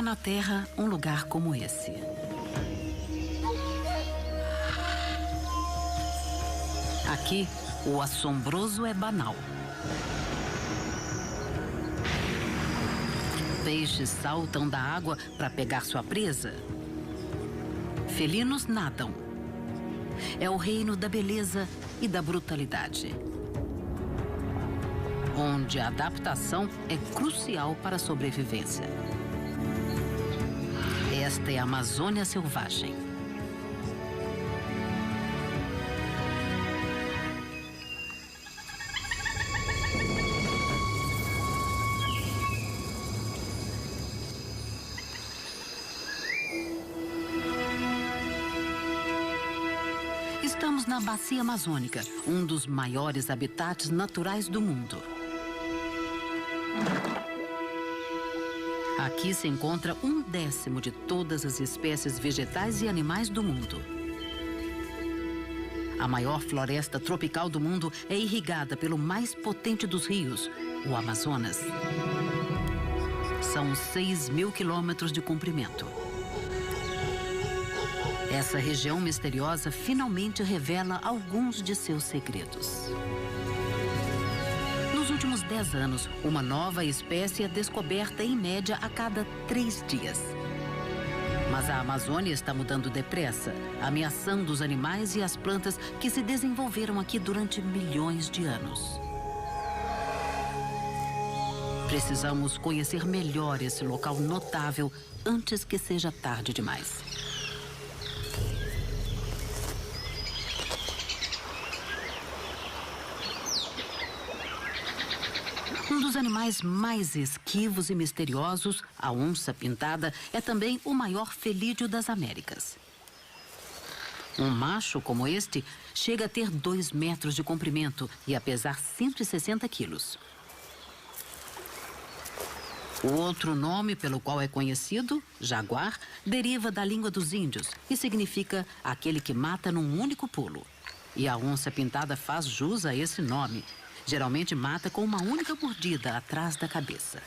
na Terra um lugar como esse. Aqui, o assombroso é banal. Peixes saltam da água para pegar sua presa. Felinos nadam. É o reino da beleza e da brutalidade, onde a adaptação é crucial para a sobrevivência. Esta é a Amazônia selvagem. Estamos na Bacia Amazônica, um dos maiores habitats naturais do mundo. Aqui se encontra 1/10 de todas as espécies vegetais e animais do mundo. A maior floresta tropical do mundo é irrigada pelo mais potente dos rios, o Amazonas. São 6.000 quilômetros de comprimento. Essa região misteriosa finalmente revela alguns de seus segredos. Nos últimos 10 anos, uma nova espécie é descoberta em média a cada 3 dias. Mas a Amazônia está mudando depressa, ameaçando os animais e as plantas que se desenvolveram aqui durante milhões de anos. Precisamos conhecer melhor esse local notável antes que seja tarde demais. Um dos animais mais esquivos e misteriosos, a onça-pintada, é também o maior felídeo das Américas. Um macho como este chega a ter 2 metros de comprimento e a pesar 160 quilos. O outro nome pelo qual é conhecido, jaguar, deriva da língua dos índios e significa aquele que mata num único pulo. E a onça-pintada faz jus a esse nome. Geralmente mata com uma única mordida atrás da cabeça.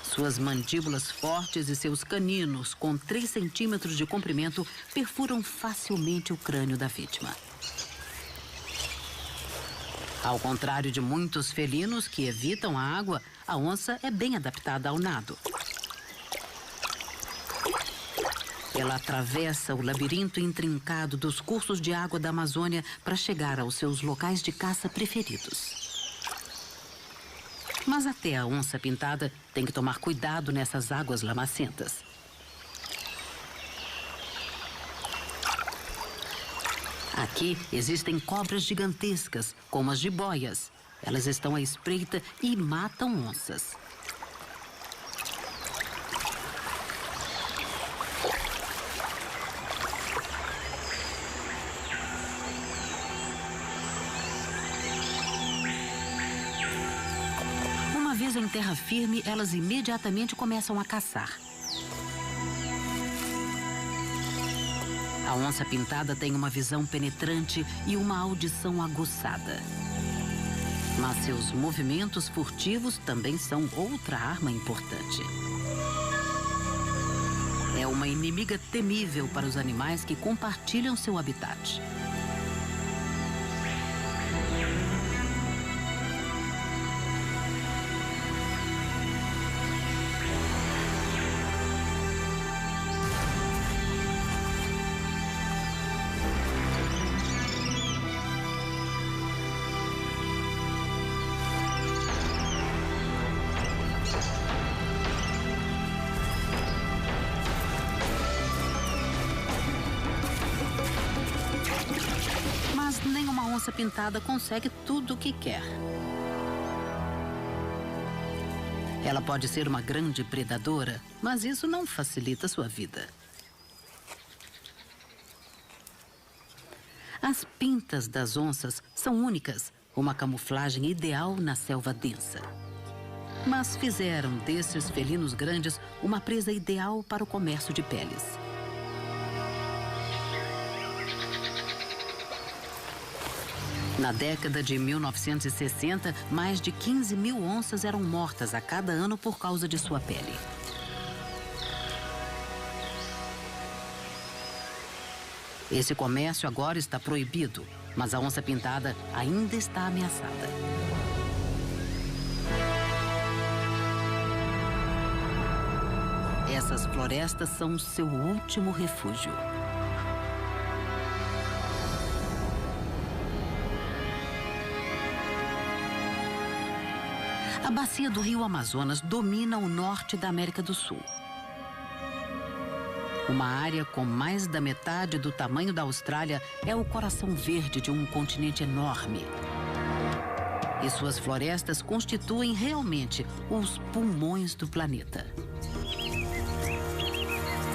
Suas mandíbulas fortes e seus caninos, com 3 centímetros de comprimento, perfuram facilmente o crânio da vítima. Ao contrário de muitos felinos que evitam a água, a onça é bem adaptada ao nado. Ela atravessa o labirinto intrincado dos cursos de água da Amazônia para chegar aos seus locais de caça preferidos. Mas até a onça-pintada tem que tomar cuidado nessas águas lamacentas. Aqui existem cobras gigantescas, como as jiboias. Elas estão à espreita e matam onças. Uma vez em terra firme, elas imediatamente começam a caçar. A onça-pintada tem uma visão penetrante e uma audição aguçada. Mas seus movimentos furtivos também são outra arma importante. É uma inimiga temível para os animais que compartilham seu habitat. Nenhuma onça-pintada consegue tudo o que quer. Ela pode ser uma grande predadora, mas isso não facilita sua vida. As pintas das onças são únicas, uma camuflagem ideal na selva densa. Mas fizeram desses felinos grandes uma presa ideal para o comércio de peles. Na década de 1960, mais de 15.000 onças eram mortas a cada ano por causa de sua pele. Esse comércio agora está proibido, mas a onça-pintada ainda está ameaçada. Essas florestas são o seu último refúgio. A bacia do rio Amazonas domina o norte da América do Sul. Uma área com mais da metade do tamanho da Austrália é o coração verde de um continente enorme. E suas florestas constituem realmente os pulmões do planeta.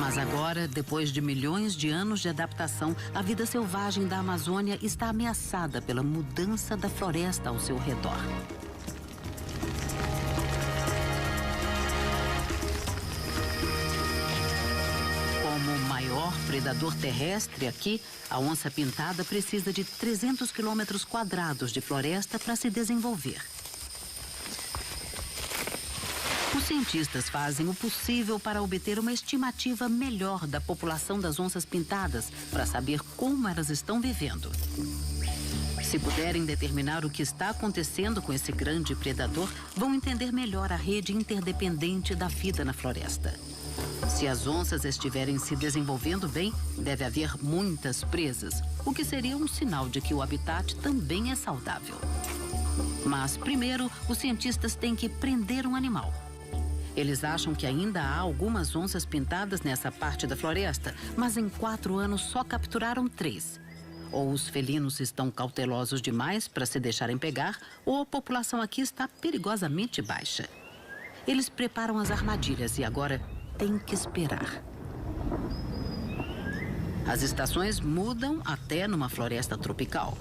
Mas agora, depois de milhões de anos de adaptação, a vida selvagem da Amazônia está ameaçada pela mudança da floresta ao seu redor. Predador terrestre aqui, a onça-pintada precisa de 300 quilômetros quadrados de floresta para se desenvolver. Os cientistas fazem o possível para obter uma estimativa melhor da população das onças-pintadas, para saber como elas estão vivendo. Se puderem determinar o que está acontecendo com esse grande predador, vão entender melhor a rede interdependente da vida na floresta. Se as onças estiverem se desenvolvendo bem, deve haver muitas presas, o que seria um sinal de que o habitat também é saudável. Mas, primeiro, os cientistas têm que prender um animal. Eles acham que ainda há algumas onças pintadas nessa parte da floresta, mas em 4 anos só capturaram 3. Ou os felinos estão cautelosos demais para se deixarem pegar, ou a população aqui está perigosamente baixa. Eles preparam as armadilhas e agora tem que esperar. As estações mudam até numa floresta tropical.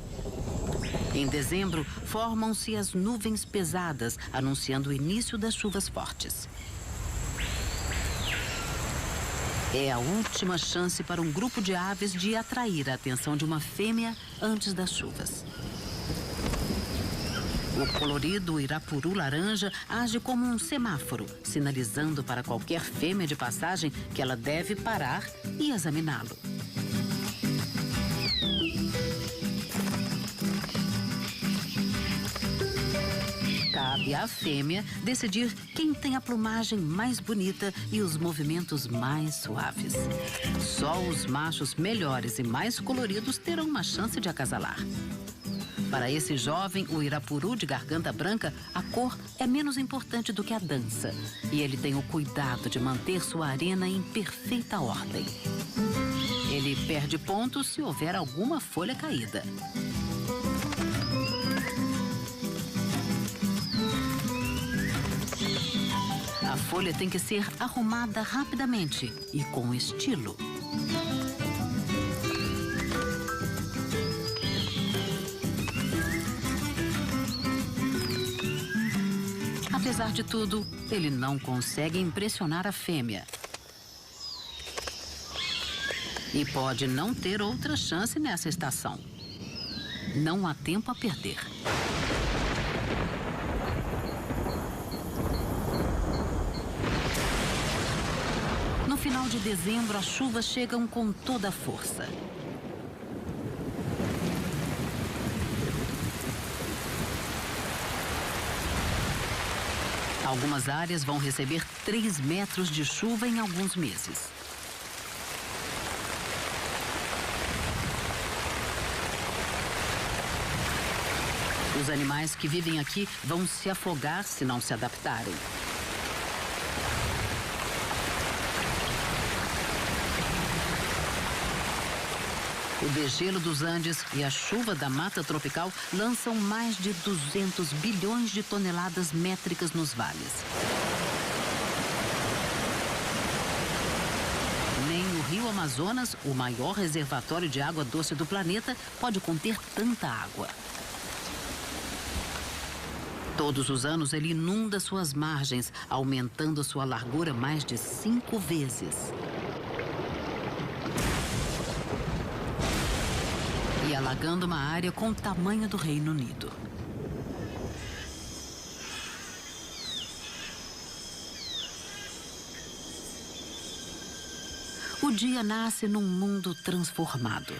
Em dezembro, formam-se as nuvens pesadas, anunciando o início das chuvas fortes. É a última chance para um grupo de aves de atrair a atenção de uma fêmea antes das chuvas. O colorido irapuru laranja age como um semáforo, sinalizando para qualquer fêmea de passagem que ela deve parar e examiná-lo. Cabe à fêmea decidir quem tem a plumagem mais bonita e os movimentos mais suaves. Só os machos melhores e mais coloridos terão uma chance de acasalar. Para esse jovem, o irapuru de garganta branca, a cor é menos importante do que a dança. E ele tem o cuidado de manter sua arena em perfeita ordem. Ele perde pontos se houver alguma folha caída. A folha tem que ser arrumada rapidamente e com estilo. Apesar de tudo, ele não consegue impressionar a fêmea. E pode não ter outra chance nessa estação. Não há tempo a perder. No final de dezembro, as chuvas chegam com toda a força. Algumas áreas vão receber 3 metros de chuva em alguns meses. Os animais que vivem aqui vão se afogar se não se adaptarem. O degelo dos Andes e a chuva da mata tropical lançam mais de 200 bilhões de toneladas métricas nos vales. Nem o rio Amazonas, o maior reservatório de água doce do planeta, pode conter tanta água. Todos os anos ele inunda suas margens, aumentando sua largura mais de 5 vezes. E alagando uma área com o tamanho do Reino Unido. O dia nasce num mundo transformado.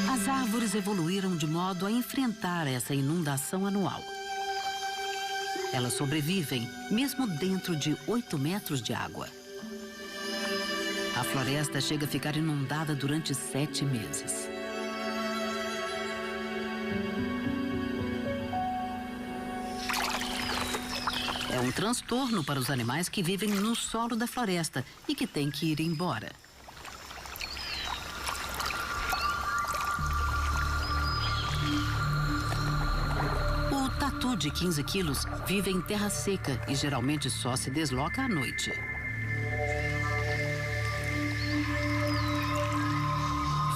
As árvores evoluíram de modo a enfrentar essa inundação anual. Elas sobrevivem, mesmo dentro de 8 metros de água. A floresta chega a ficar inundada durante 7 meses. É um transtorno para os animais que vivem no solo da floresta e que têm que ir embora. O tatu de 15 quilos vive em terra seca e geralmente só se desloca à noite.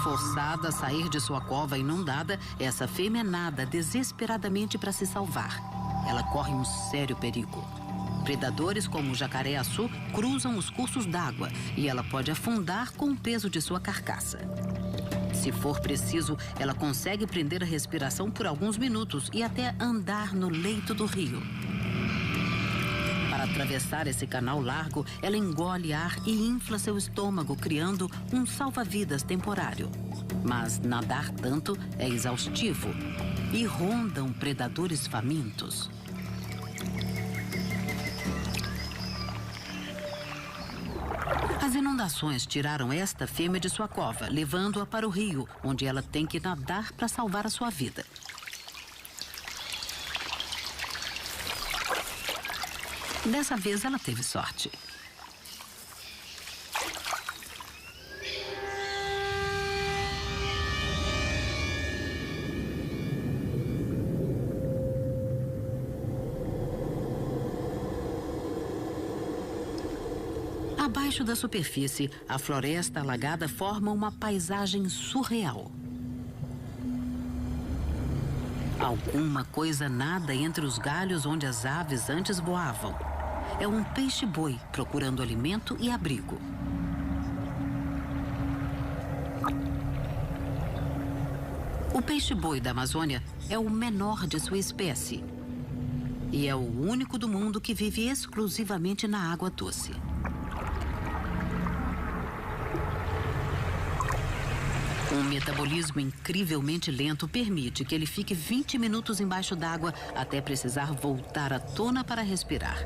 Forçada a sair de sua cova inundada, essa fêmea nada desesperadamente para se salvar. Ela corre um sério perigo. Predadores como o jacaré-açu cruzam os cursos d'água e ela pode afundar com o peso de sua carcaça. Se for preciso, ela consegue prender a respiração por alguns minutos e até andar no leito do rio. Para atravessar esse canal largo, ela engole ar e infla seu estômago, criando um salva-vidas temporário. Mas nadar tanto é exaustivo e rondam predadores famintos. As inundações tiraram esta fêmea de sua cova, levando-a para o rio, onde ela tem que nadar para salvar a sua vida. Dessa vez ela teve sorte. Abaixo da superfície, a floresta alagada forma uma paisagem surreal. Alguma coisa nada entre os galhos onde as aves antes voavam. É um peixe-boi procurando alimento e abrigo. O peixe-boi da Amazônia é o menor de sua espécie. E é o único do mundo que vive exclusivamente na água doce. Um metabolismo incrivelmente lento permite que ele fique 20 minutos embaixo d'água até precisar voltar à tona para respirar.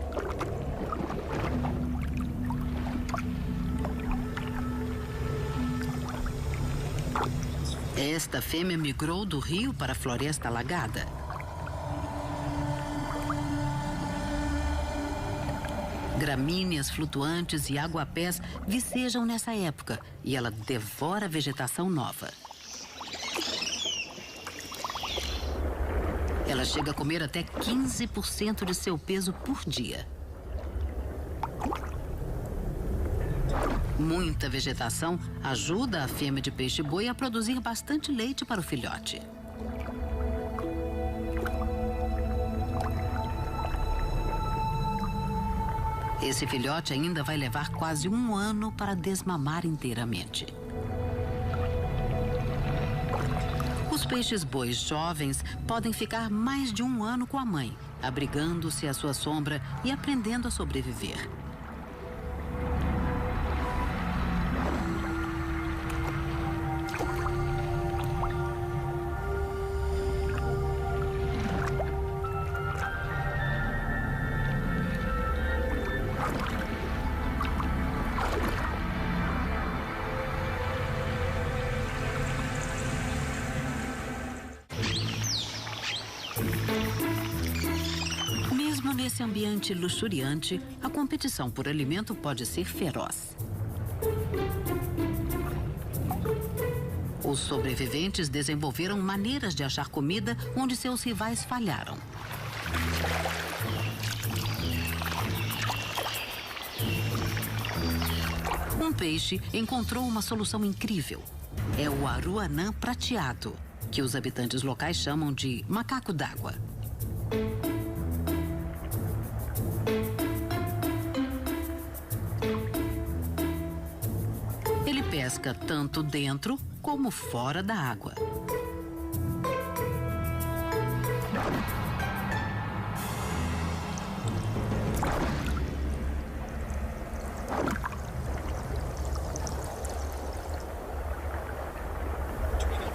Esta fêmea migrou do rio para a floresta alagada. Gramíneas flutuantes e aguapés vicejam nessa época e ela devora a vegetação nova. Ela chega a comer até 15% de seu peso por dia. Muita vegetação ajuda a fêmea de peixe-boi a produzir bastante leite para o filhote. Esse filhote ainda vai levar quase 1 ano para desmamar inteiramente. Os peixes-bois jovens podem ficar mais de 1 ano com a mãe, abrigando-se à sua sombra e aprendendo a sobreviver. Nesse ambiente luxuriante, a competição por alimento pode ser feroz. Os sobreviventes desenvolveram maneiras de achar comida onde seus rivais falharam. Um peixe encontrou uma solução incrível. É o aruanã prateado. que os habitantes locais chamam de macaco d'água. Ele pesca tanto dentro como fora da água.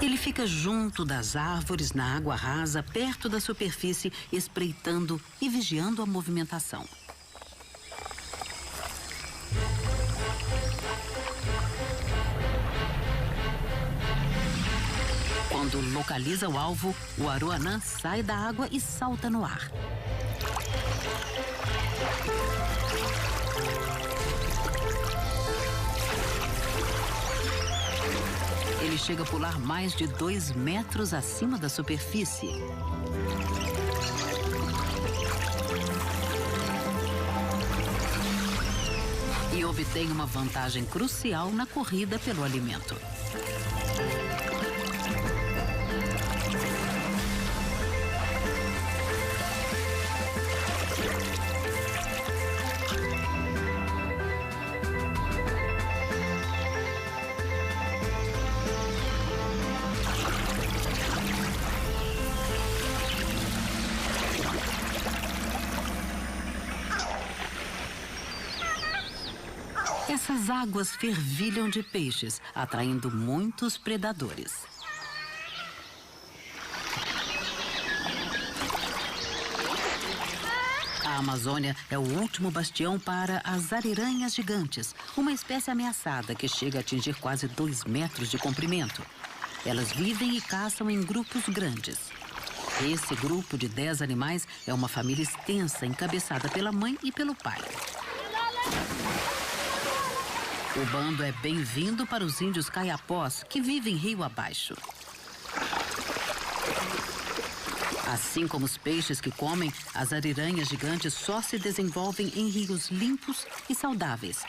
Ele fica junto das árvores na água rasa, perto da superfície, espreitando e vigiando a movimentação. Quando localiza o alvo, o aroanã sai da água e salta no ar. Ele chega a pular mais de 2 metros acima da superfície. E obtém uma vantagem crucial na corrida pelo alimento. Essas águas fervilham de peixes, atraindo muitos predadores. A Amazônia é o último bastião para as ariranhas gigantes, uma espécie ameaçada que chega a atingir quase 2 metros de comprimento. Elas vivem e caçam em grupos grandes. Esse grupo de 10 animais é uma família extensa, encabeçada pela mãe e pelo pai. O bando é bem-vindo para os índios caiapós, que vivem rio abaixo. Assim como os peixes que comem, as ariranhas gigantes só se desenvolvem em rios limpos e saudáveis.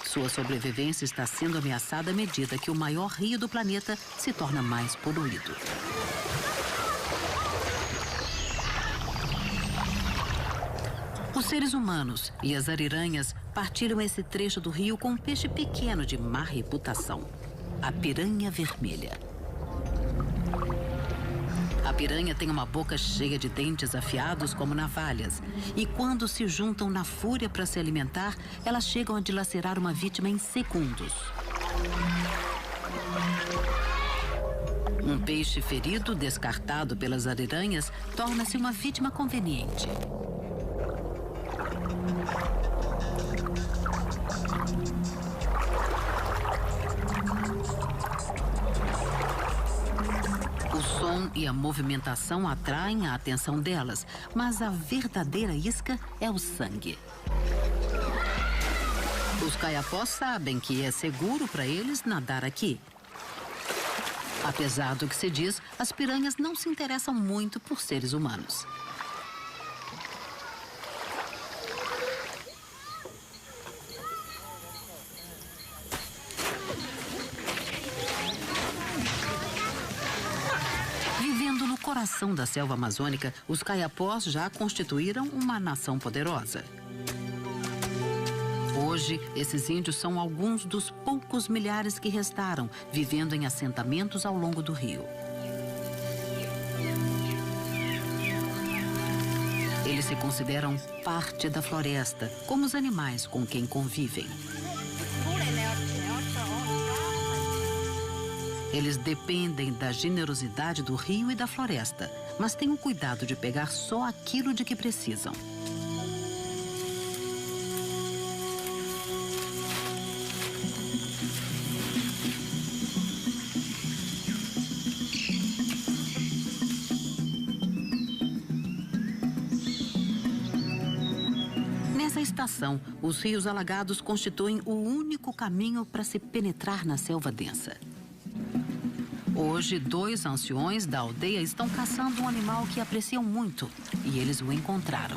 Sua sobrevivência está sendo ameaçada à medida que o maior rio do planeta se torna mais poluído. Os seres humanos e as ariranhas partilham esse trecho do rio com um peixe pequeno de má reputação, a piranha vermelha. A piranha tem uma boca cheia de dentes afiados como navalhas, e quando se juntam na fúria para se alimentar, elas chegam a dilacerar uma vítima em segundos. Um peixe ferido, descartado pelas ariranhas, torna-se uma vítima conveniente. O som e a movimentação atraem a atenção delas, mas a verdadeira isca é o sangue. Os caiapós sabem que é seguro para eles nadar aqui. Apesar do que se diz, as piranhas não se interessam muito por seres humanos. No coração da selva amazônica, os caiapós já constituíram uma nação poderosa. Hoje, esses índios são alguns dos poucos milhares que restaram, vivendo em assentamentos ao longo do rio. Eles se consideram parte da floresta, como os animais com quem convivem. Eles dependem da generosidade do rio e da floresta, mas têm o cuidado de pegar só aquilo de que precisam. Nessa estação, os rios alagados constituem o único caminho para se penetrar na selva densa. Hoje, 2 anciões da aldeia estão caçando um animal que apreciam muito e eles o encontraram.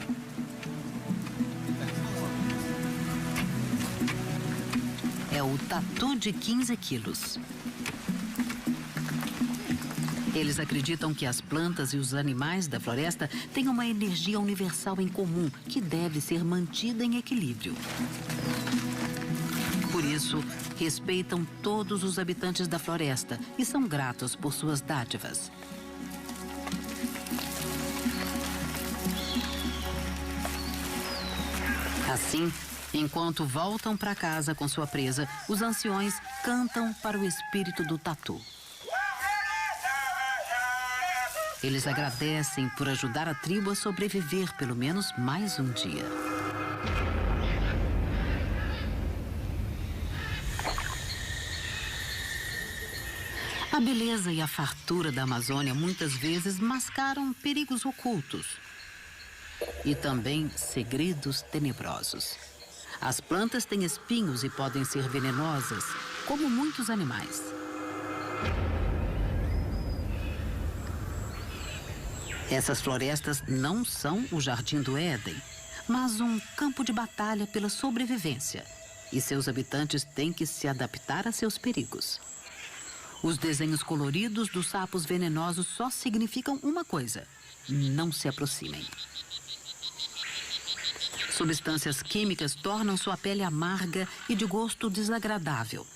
É o tatu de 15 quilos. Eles acreditam que as plantas e os animais da floresta têm uma energia universal em comum que deve ser mantida em equilíbrio. Por isso, respeitam todos os habitantes da floresta e são gratos por suas dádivas. Assim, enquanto voltam para casa com sua presa, os anciões cantam para o espírito do tatu. Eles agradecem por ajudar a tribo a sobreviver pelo menos mais um dia. A beleza e a fartura da Amazônia muitas vezes mascaram perigos ocultos e também segredos tenebrosos. As plantas têm espinhos e podem ser venenosas, como muitos animais. Essas florestas não são o Jardim do Éden, mas um campo de batalha pela sobrevivência. E seus habitantes têm que se adaptar a seus perigos. Os desenhos coloridos dos sapos venenosos só significam uma coisa: não se aproximem. Substâncias químicas tornam sua pele amarga e de gosto desagradável.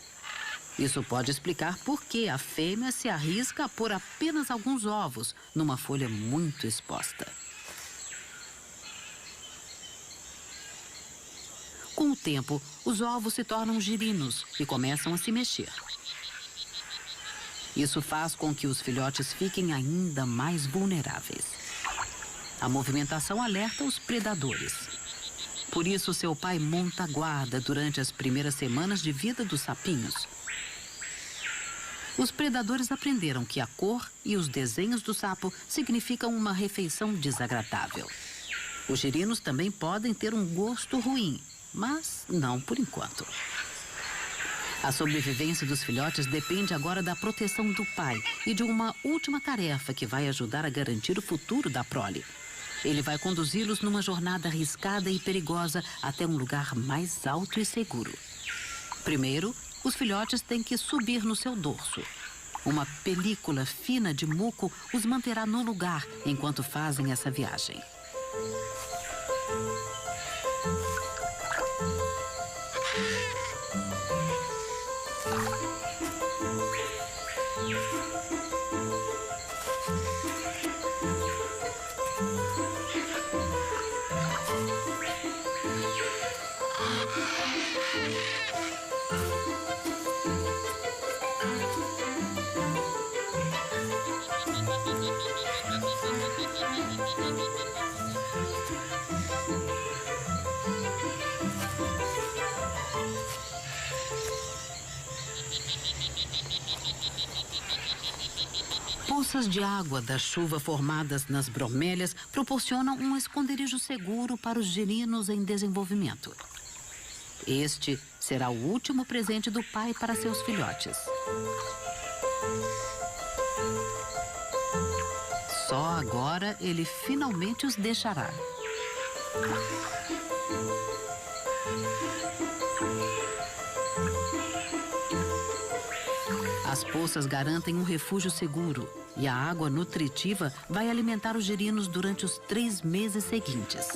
Isso pode explicar por que a fêmea se arrisca a pôr apenas alguns ovos numa folha muito exposta. Com o tempo, os ovos se tornam girinos e começam a se mexer. Isso faz com que os filhotes fiquem ainda mais vulneráveis. A movimentação alerta os predadores. Por isso, seu pai monta guarda durante as primeiras semanas de vida dos sapinhos. Os predadores aprenderam que a cor e os desenhos do sapo significam uma refeição desagradável. Os girinos também podem ter um gosto ruim, mas não por enquanto. A sobrevivência dos filhotes depende agora da proteção do pai e de uma última tarefa que vai ajudar a garantir o futuro da prole. Ele vai conduzi-los numa jornada arriscada e perigosa até um lugar mais alto e seguro. Primeiro, os filhotes têm que subir no seu dorso. Uma película fina de muco os manterá no lugar enquanto fazem essa viagem. Poças de água da chuva formadas nas bromélias proporcionam um esconderijo seguro para os girinos em desenvolvimento. Este será o último presente do pai para seus filhotes. Só agora ele finalmente os deixará. As poças garantem um refúgio seguro e a água nutritiva vai alimentar os girinos durante os 3 meses seguintes.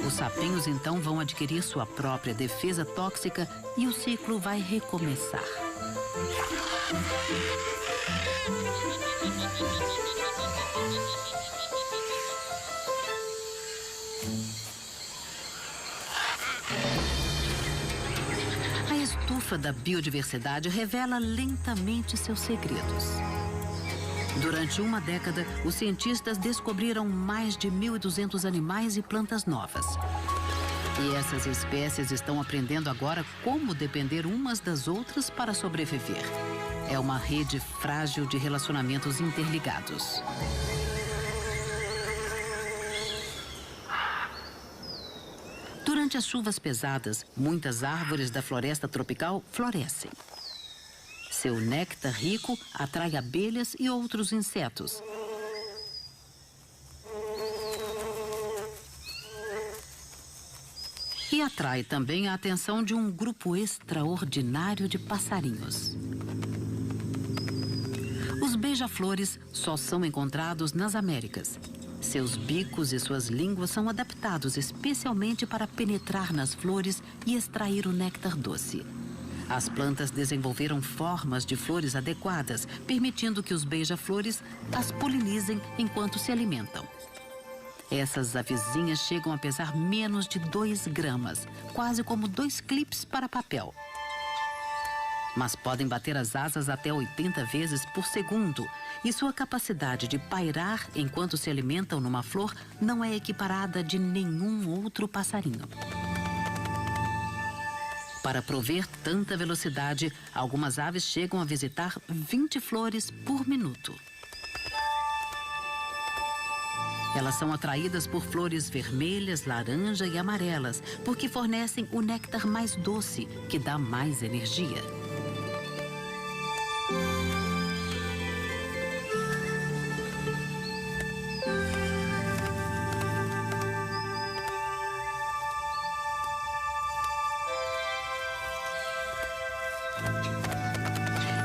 Os sapinhos então vão adquirir sua própria defesa tóxica e o ciclo vai recomeçar. A estufa da biodiversidade revela lentamente seus segredos. Durante uma década, os cientistas descobriram mais de 1.200 animais e plantas novas. E essas espécies estão aprendendo agora como depender umas das outras para sobreviver. É uma rede frágil de relacionamentos interligados. Durante as chuvas pesadas, muitas árvores da floresta tropical florescem. Seu néctar rico atrai abelhas e outros insetos. E atrai também a atenção de um grupo extraordinário de passarinhos. Os beija-flores só são encontrados nas Américas. Seus bicos e suas línguas são adaptados especialmente para penetrar nas flores e extrair o néctar doce. As plantas desenvolveram formas de flores adequadas, permitindo que os beija-flores as polinizem enquanto se alimentam. Essas avezinhas chegam a pesar menos de 2 gramas, quase como 2 clipes para papel. Mas podem bater as asas até 80 vezes por segundo, e sua capacidade de pairar enquanto se alimentam numa flor não é equiparada de nenhum outro passarinho. Para prover tanta velocidade, algumas aves chegam a visitar 20 flores por minuto. Elas são atraídas por flores vermelhas, laranja e amarelas, porque fornecem o néctar mais doce, que dá mais energia.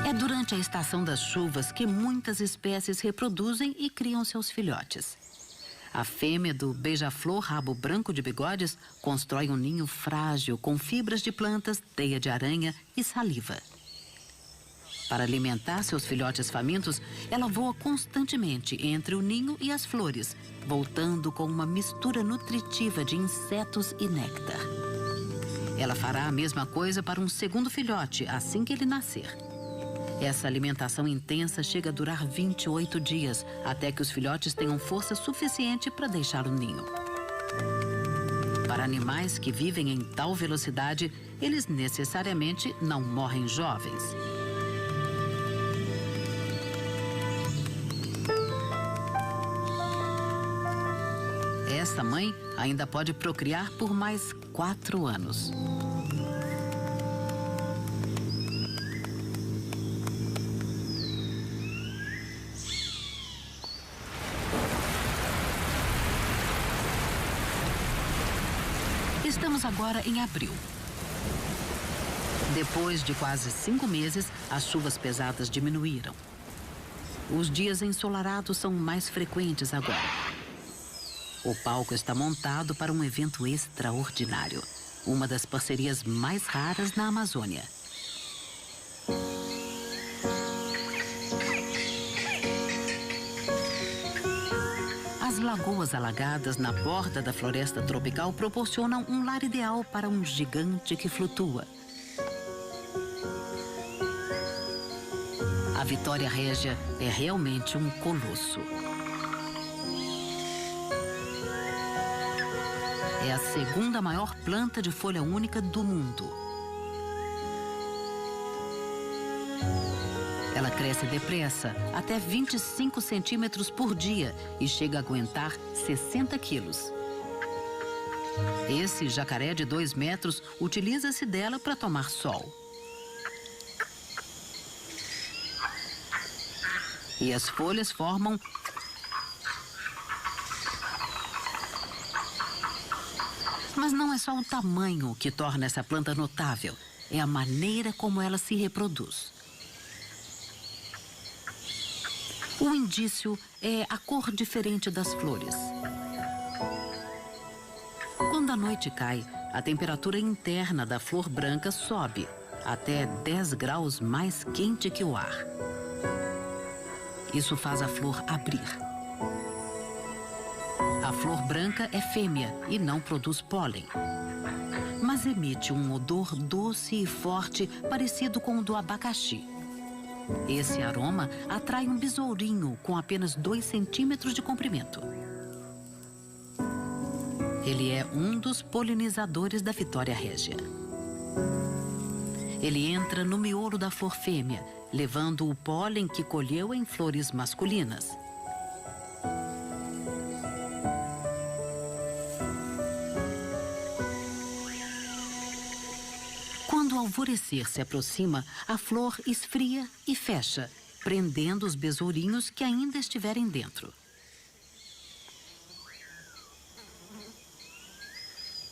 É durante a estação das chuvas que muitas espécies reproduzem e criam seus filhotes. A fêmea do beija-flor rabo branco de bigodes constrói um ninho frágil com fibras de plantas, teia de aranha e saliva. Para alimentar seus filhotes famintos, ela voa constantemente entre o ninho e as flores, voltando com uma mistura nutritiva de insetos e néctar. Ela fará a mesma coisa para um segundo filhote assim que ele nascer. Essa alimentação intensa chega a durar 28 dias, até que os filhotes tenham força suficiente para deixar o ninho. Para animais que vivem em tal velocidade, eles necessariamente não morrem jovens. Essa mãe ainda pode procriar por mais 4 anos. Estamos agora em abril. Depois de quase 5 meses, as chuvas pesadas diminuíram. Os dias ensolarados são mais frequentes agora. O palco está montado para um evento extraordinário, uma das parcerias mais raras na Amazônia. As lagoas alagadas na borda da floresta tropical proporcionam um lar ideal para um gigante que flutua. A Vitória Régia é realmente um colosso. É a segunda maior planta de folha única do mundo. Ela cresce depressa, até 25 centímetros por dia e chega a aguentar 60 quilos. Esse jacaré de 2 metros utiliza-se dela para tomar sol. E as folhas formam Mas não é só o tamanho que torna essa planta notável, é a maneira como ela se reproduz. O indício é a cor diferente das flores. Quando a noite cai, a temperatura interna da flor branca sobe, até 10 graus mais quente que o ar. Isso faz a flor abrir. A flor branca é fêmea e não produz pólen, mas emite um odor doce e forte parecido com o do abacaxi. Esse aroma atrai um besourinho com apenas 2 centímetros de comprimento. Ele é um dos polinizadores da Vitória Régia. Ele entra no miolo da flor fêmea, levando o pólen que colheu em flores masculinas. Quando o alvorecer se aproxima, a flor esfria e fecha, prendendo os besourinhos que ainda estiverem dentro.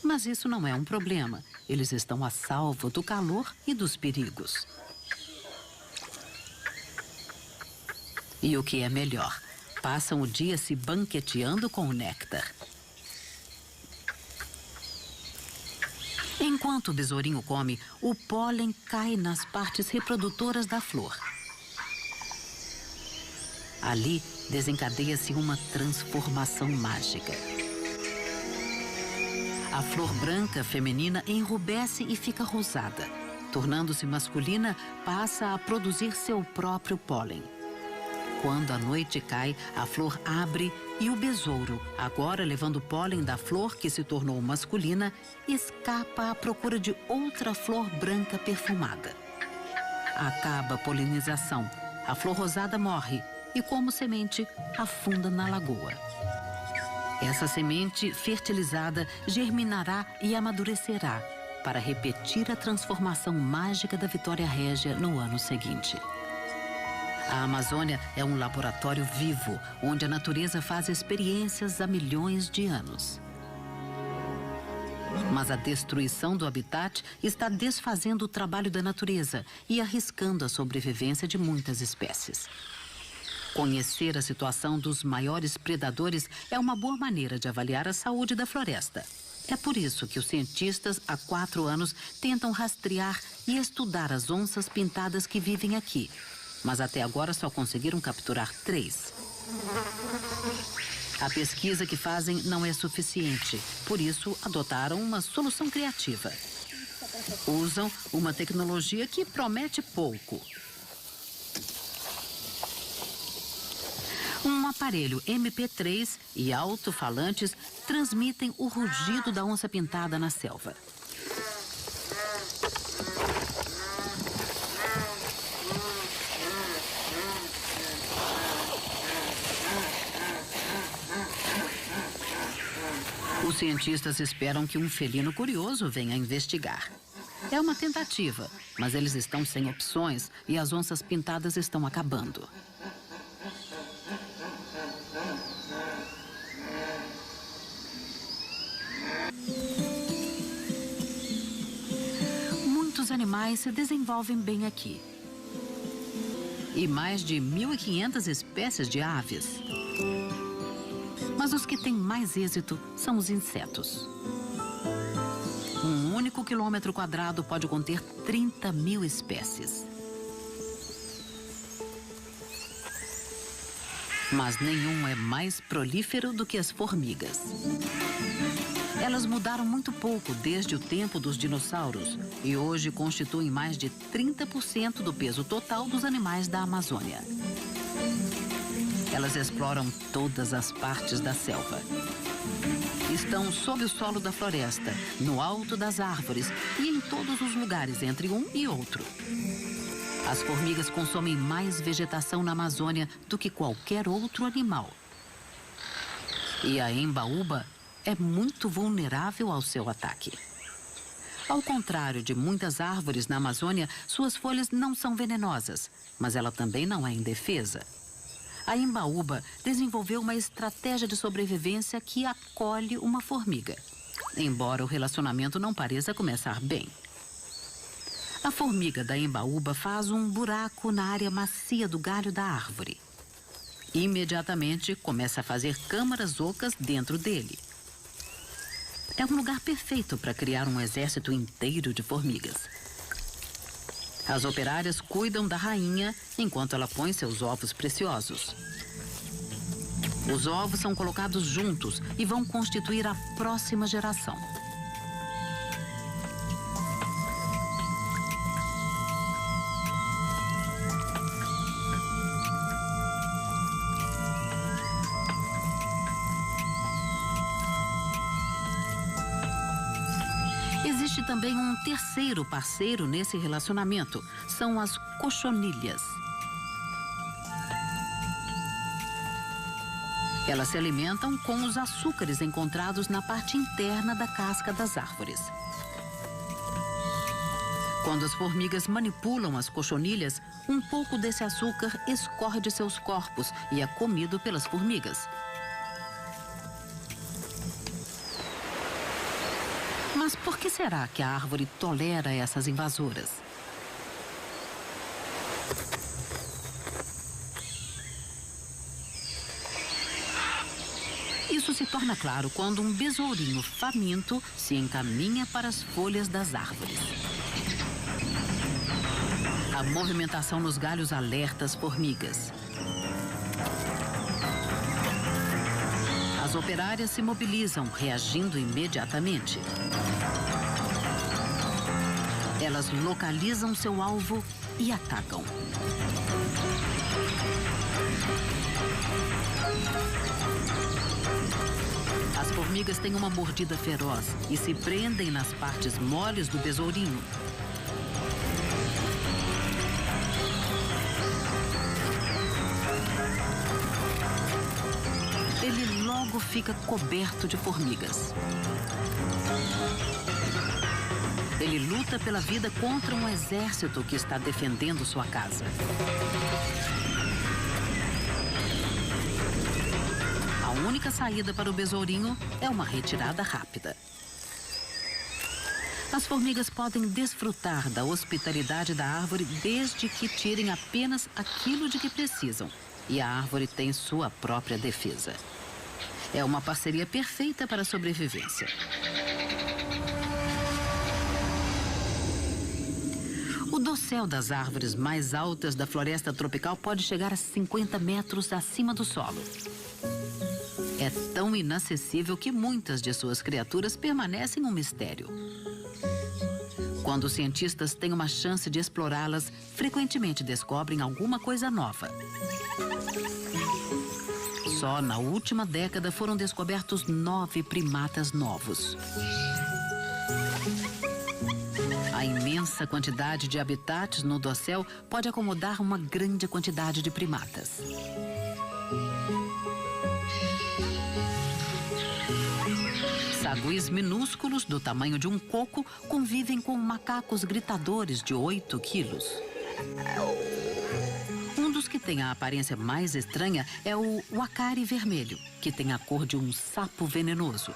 Mas isso não é um problema. Eles estão a salvo do calor e dos perigos. E o que é melhor, passam o dia se banqueteando com o néctar. Enquanto o besourinho come, o pólen cai nas partes reprodutoras da flor. Ali desencadeia-se uma transformação mágica. A flor branca feminina enrubesce e fica rosada. Tornando-se masculina, passa a produzir seu próprio pólen. Quando a noite cai, a flor abre e o besouro, agora levando o pólen da flor que se tornou masculina, escapa à procura de outra flor branca perfumada. Acaba a polinização. A flor rosada morre e, como semente, afunda na lagoa. Essa semente fertilizada germinará e amadurecerá para repetir a transformação mágica da Vitória Régia no ano seguinte. A Amazônia é um laboratório vivo, onde a natureza faz experiências há milhões de anos. Mas a destruição do habitat está desfazendo o trabalho da natureza e arriscando a sobrevivência de muitas espécies. Conhecer a situação dos maiores predadores é uma boa maneira de avaliar a saúde da floresta. É por isso que os cientistas, há 4 anos, tentam rastrear e estudar as onças pintadas que vivem aqui. Mas até agora só conseguiram capturar 3. A pesquisa que fazem não é suficiente, por isso adotaram uma solução criativa. Usam uma tecnologia que promete pouco. Um aparelho MP3 e alto-falantes transmitem o rugido da onça-pintada na selva. Os cientistas esperam que um felino curioso venha investigar. É uma tentativa, mas eles estão sem opções e as onças pintadas estão acabando. Muitos animais se desenvolvem bem aqui. E mais de 1.500 espécies de aves. Mas os que têm mais êxito são os insetos. Um único quilômetro quadrado pode conter 30.000 espécies. Mas nenhum é mais prolífero do que as formigas. Elas mudaram muito pouco desde o tempo dos dinossauros e hoje constituem mais de 30% do peso total dos animais da Amazônia. Elas exploram todas as partes da selva. Estão sob o solo da floresta, no alto das árvores e em todos os lugares entre um e outro. As formigas consomem mais vegetação na Amazônia do que qualquer outro animal. E a embaúba é muito vulnerável ao seu ataque. Ao contrário de muitas árvores na Amazônia, suas folhas não são venenosas, mas ela também não é indefesa. A embaúba desenvolveu uma estratégia de sobrevivência que acolhe uma formiga, embora o relacionamento não pareça começar bem. A formiga da embaúba faz um buraco na área macia do galho da árvore. Imediatamente começa a fazer câmaras ocas dentro dele. É um lugar perfeito para criar um exército inteiro de formigas. As operárias cuidam da rainha enquanto ela põe seus ovos preciosos. Os ovos são colocados juntos e vão constituir a próxima geração. Existe também um terceiro parceiro nesse relacionamento. São as cochonilhas. Elas se alimentam com os açúcares encontrados na parte interna da casca das árvores. Quando as formigas manipulam as cochonilhas, um pouco desse açúcar escorre de seus corpos e é comido pelas formigas. Mas por que será que a árvore tolera essas invasoras? Isso se torna claro quando um besourinho faminto se encaminha para as folhas das árvores. A movimentação nos galhos alerta as formigas. As operárias se mobilizam, reagindo imediatamente. Elas localizam seu alvo e atacam. As formigas têm uma mordida feroz e se prendem nas partes moles do besourinho. Ele logo fica coberto de formigas. Ele luta pela vida contra um exército que está defendendo sua casa. A única saída para o besourinho é uma retirada rápida. As formigas podem desfrutar da hospitalidade da árvore desde que tirem apenas aquilo de que precisam. E a árvore tem sua própria defesa. É uma parceria perfeita para a sobrevivência. O dossel das árvores mais altas da floresta tropical pode chegar a 50 metros acima do solo. É tão inacessível que muitas de suas criaturas permanecem um mistério. Quando os cientistas têm uma chance de explorá-las, frequentemente descobrem alguma coisa nova. Só na última década foram descobertos 9 primatas novos. A imensa quantidade de habitats no dossel pode acomodar uma grande quantidade de primatas. Saguis minúsculos do tamanho de um coco convivem com macacos gritadores de 8 quilos. Um dos que tem a aparência mais estranha é o uacari vermelho, que tem a cor de um sapo venenoso.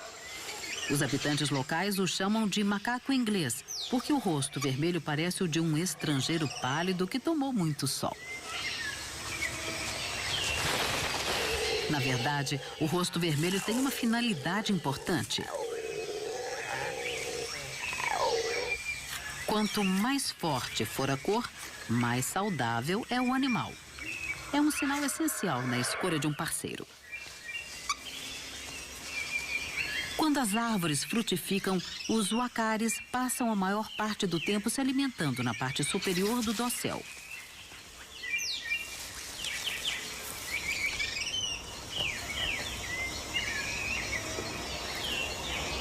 Os habitantes locais o chamam de macaco inglês, porque o rosto vermelho parece o de um estrangeiro pálido que tomou muito sol. Na verdade, o rosto vermelho tem uma finalidade importante. Quanto mais forte for a cor, mais saudável é o animal. É um sinal essencial na escolha de um parceiro. Quando as árvores frutificam, os uacaris passam a maior parte do tempo se alimentando na parte superior do dossel.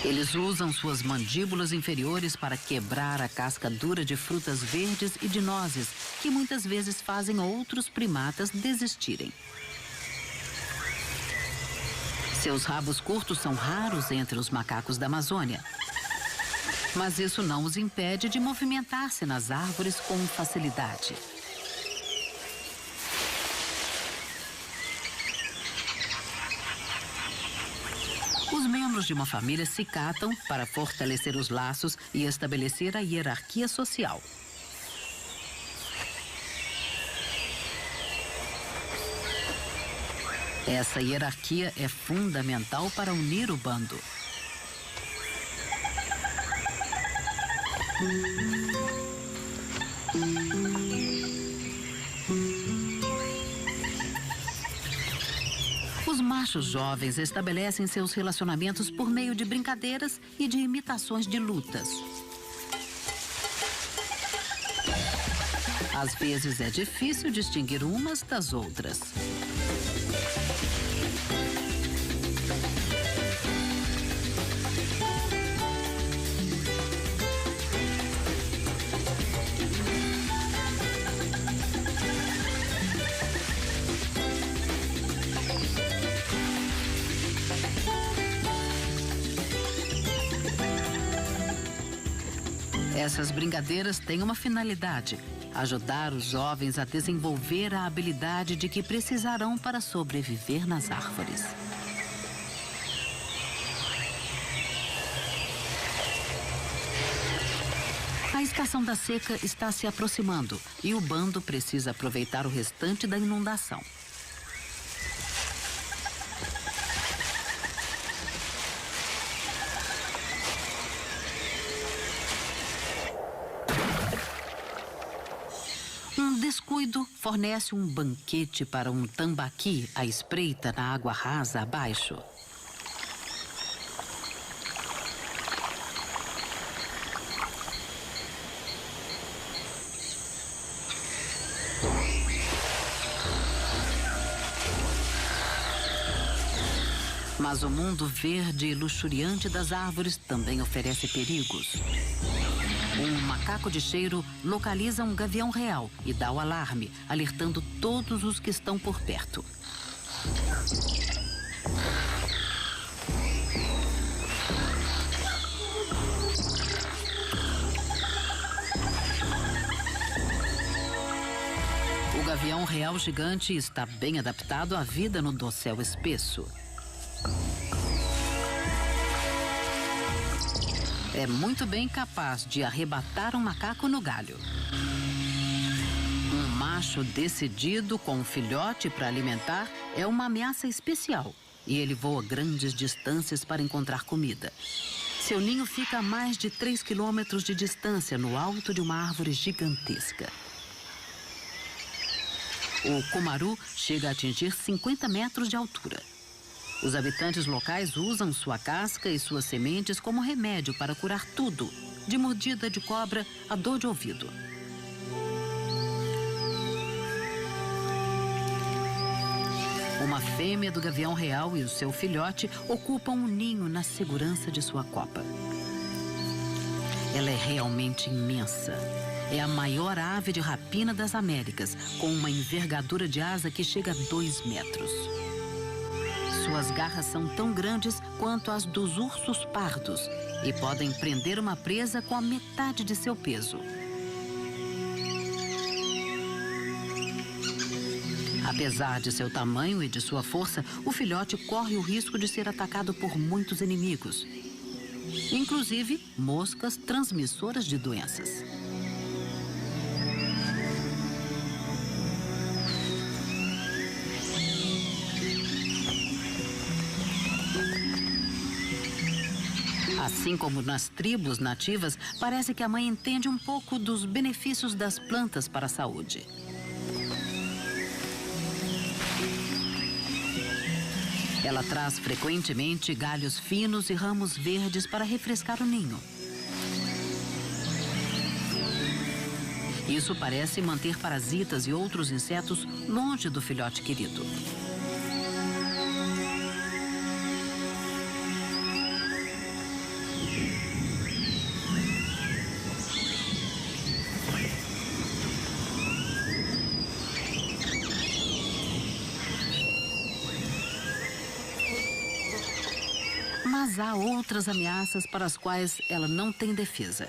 Eles usam suas mandíbulas inferiores para quebrar a casca dura de frutas verdes e de nozes, que muitas vezes fazem outros primatas desistirem. Seus rabos curtos são raros entre os macacos da Amazônia. Mas isso não os impede de movimentar-se nas árvores com facilidade. Os membros de uma família se catam para fortalecer os laços e estabelecer a hierarquia social. Essa hierarquia é fundamental para unir o bando. Os machos jovens estabelecem seus relacionamentos por meio de brincadeiras e de imitações de lutas. Às vezes é difícil distinguir umas das outras. Essas brincadeiras têm uma finalidade: ajudar os jovens a desenvolver a habilidade de que precisarão para sobreviver nas árvores. A estação da seca está se aproximando e o bando precisa aproveitar o restante da inundação. descuido fornece um banquete para um tambaqui à espreita na água rasa abaixo. Mas o mundo verde e luxuriante das árvores também oferece perigos. Um macaco de cheiro localiza um gavião real e dá o alarme, alertando todos os que estão por perto. O gavião real gigante está bem adaptado à vida no dossel espesso. É muito bem capaz de arrebatar um macaco no galho. Um macho decidido com um filhote para alimentar é uma ameaça especial e ele voa grandes distâncias para encontrar comida. Seu ninho fica a mais de 3 quilômetros de distância no alto de uma árvore gigantesca. O cumaru chega a atingir 50 metros de altura. Os habitantes locais usam sua casca e suas sementes como remédio para curar tudo, de mordida de cobra a dor de ouvido. Uma fêmea do gavião real e o seu filhote ocupam um ninho na segurança de sua copa. Ela é realmente imensa. É a maior ave de rapina das Américas, com uma envergadura de asa que chega a 2 metros. Suas garras são tão grandes quanto as dos ursos pardos e podem prender uma presa com a metade de seu peso. Apesar de seu tamanho e de sua força, o filhote corre o risco de ser atacado por muitos inimigos, inclusive moscas transmissoras de doenças. Assim como nas tribos nativas, parece que a mãe entende um pouco dos benefícios das plantas para a saúde. Ela traz frequentemente galhos finos e ramos verdes para refrescar o ninho. Isso parece manter parasitas e outros insetos longe do filhote querido. Mas há outras ameaças para as quais ela não tem defesa.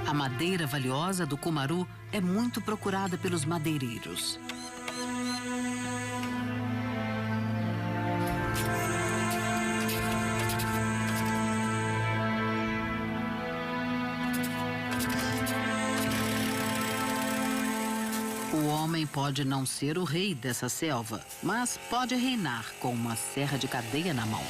A madeira valiosa do cumaru é muito procurada pelos madeireiros. O homem pode não ser o rei dessa selva, mas pode reinar com uma serra de cadeia na mão.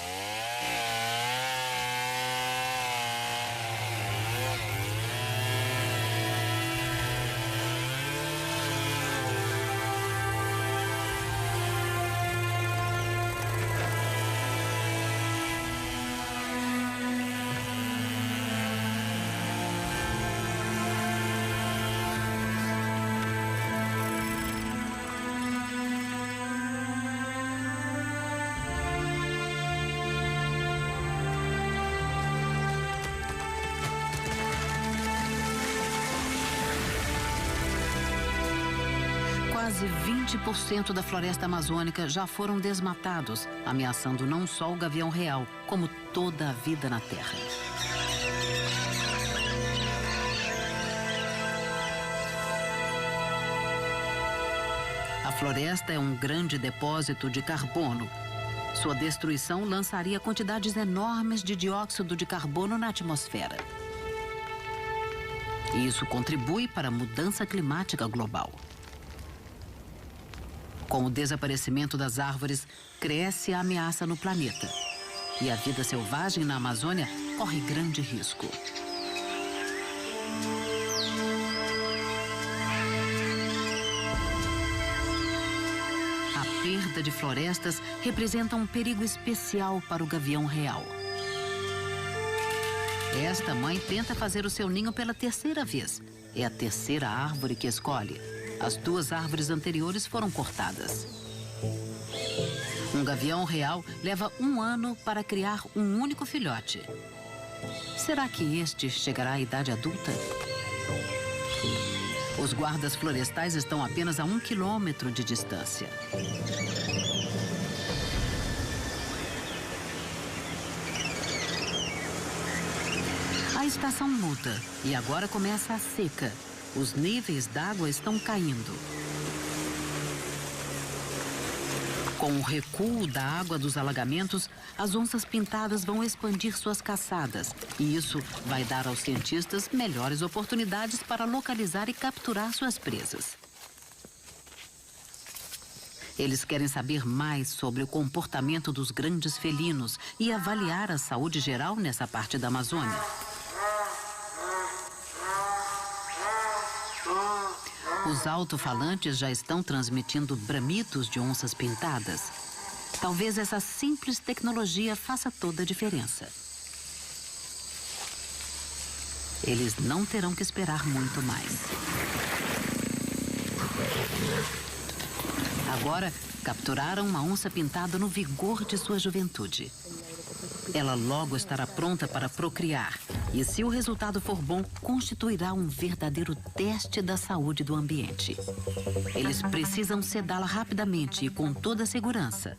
Quase 20% da floresta amazônica já foram desmatados, ameaçando não só o gavião real, como toda a vida na Terra. A floresta é um grande depósito de carbono. Sua destruição lançaria quantidades enormes de dióxido de carbono na atmosfera. E isso contribui para a mudança climática global. Com o desaparecimento das árvores, cresce a ameaça no planeta. E a vida selvagem na Amazônia corre grande risco. A perda de florestas representa um perigo especial para o gavião real. Esta mãe tenta fazer o seu ninho pela terceira vez. É a terceira árvore que escolhe. As 2 árvores anteriores foram cortadas. Um gavião real leva 1 ano para criar um único filhote. Será que este chegará à idade adulta? Os guardas florestais estão apenas a 1 quilômetro de distância. A estação muda e agora começa a seca. Os níveis d'água estão caindo. Com o recuo da água dos alagamentos, as onças pintadas vão expandir suas caçadas. E isso vai dar aos cientistas melhores oportunidades para localizar e capturar suas presas. Eles querem saber mais sobre o comportamento dos grandes felinos e avaliar a saúde geral nessa parte da Amazônia. Os alto-falantes já estão transmitindo bramidos de onças pintadas. Talvez essa simples tecnologia faça toda a diferença. Eles não terão que esperar muito mais. Agora, capturaram uma onça pintada no vigor de sua juventude. Ela logo estará pronta para procriar. E se o resultado for bom, constituirá um verdadeiro teste da saúde do ambiente. Eles precisam sedá-la rapidamente e com toda a segurança.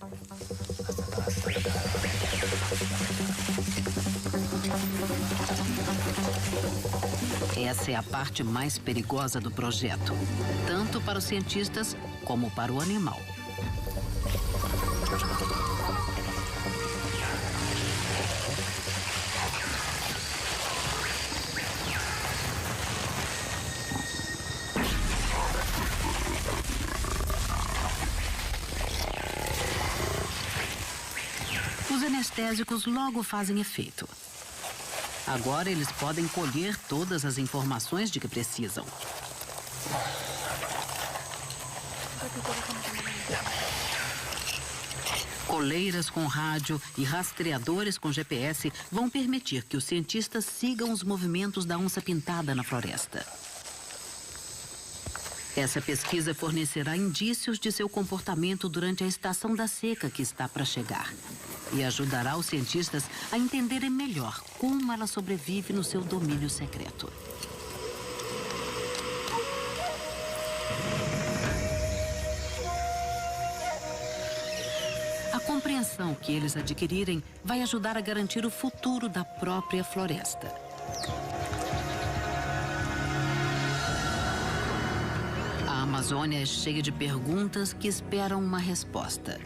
Essa é a parte mais perigosa do projeto, tanto para os cientistas como para o animal. Os anestésicos logo fazem efeito. Agora eles podem colher todas as informações de que precisam. Coleiras com rádio e rastreadores com GPS vão permitir que os cientistas sigam os movimentos da onça pintada na floresta. Essa pesquisa fornecerá indícios de seu comportamento durante a estação da seca que está para chegar. E ajudará os cientistas a entenderem melhor como ela sobrevive no seu domínio secreto. A compreensão que eles adquirirem vai ajudar a garantir o futuro da própria floresta. A Amazônia é cheia de perguntas que esperam uma resposta.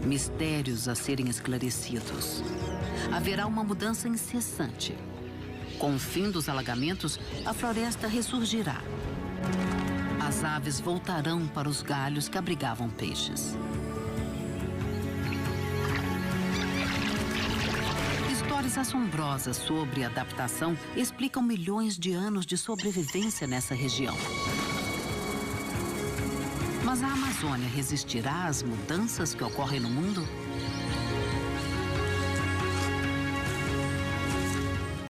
Mistérios a serem esclarecidos. Haverá uma mudança incessante. Com o fim dos alagamentos, a floresta ressurgirá. As aves voltarão para os galhos que abrigavam peixes. Histórias assombrosas sobre adaptação explicam milhões de anos de sobrevivência nessa região. Mas a Amazônia resistirá às mudanças que ocorrem no mundo?